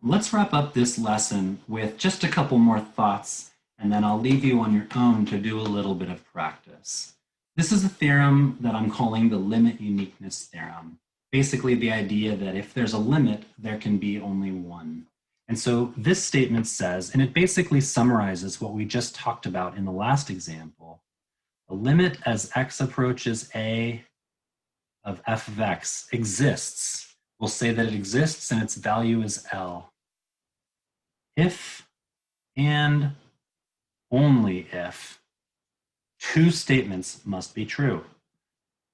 Let's wrap up this lesson with just a couple more thoughts, and then I'll leave you on your own to do a little bit of practice. This is a theorem that I'm calling the limit uniqueness theorem. Basically, the idea that if there's a limit, there can be only one. And so this statement says, and it basically summarizes what we just talked about in the last example, the limit as x approaches a of f of x exists. We'll say that it exists and its value is L. If and only if two statements must be true.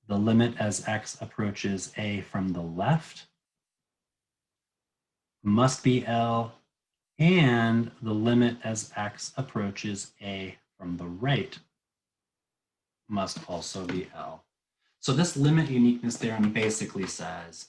The limit as x approaches a from the left must be L, and the limit as x approaches a from the right must also be L. So this limit uniqueness theorem basically says,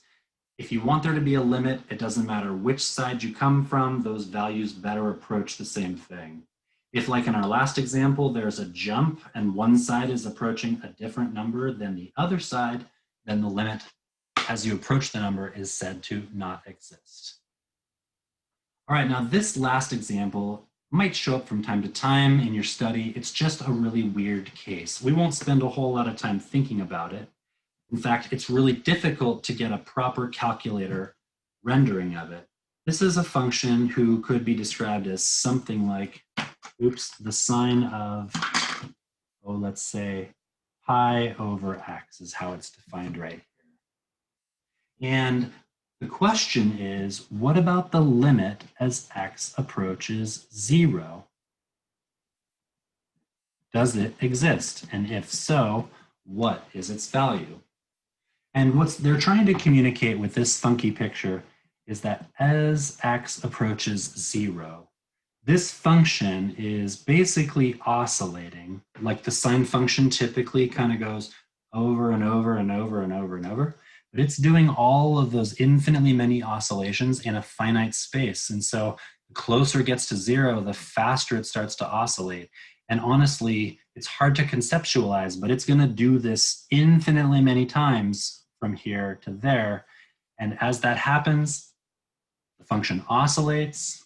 if you want there to be a limit, it doesn't matter which side you come from, those values better approach the same thing. If, like in our last example, there's a jump and one side is approaching a different number than the other side, then the limit as you approach the number is said to not exist. All right, now this last example might show up from time to time in your study. It's just a really weird case. We won't spend a whole lot of time thinking about it. In fact, it's really difficult to get a proper calculator rendering of it. This is a function who could be described as something like, the sine of, let's say pi over x is how it's defined right here. And the question is, what about the limit as x approaches 0? Does it exist? And if so, what is its value? And what they're trying to communicate with this funky picture is that as x approaches 0, this function is basically oscillating, like the sine function typically kind of goes over and over and over and over and over, but it's doing all of those infinitely many oscillations in a finite space. And so the closer it gets to 0, the faster it starts to oscillate. And honestly, it's hard to conceptualize, but it's going to do this infinitely many times from here to there. And as that happens, the function oscillates.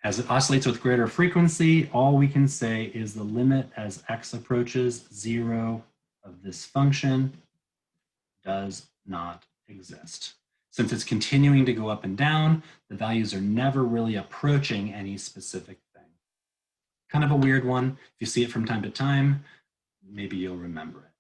As it oscillates with greater frequency, all we can say is the limit as x approaches 0 of this function does not exist. Since it's continuing to go up and down, the values are never really approaching any specific thing. Kind of a weird one. If you see it from time to time, maybe you'll remember it.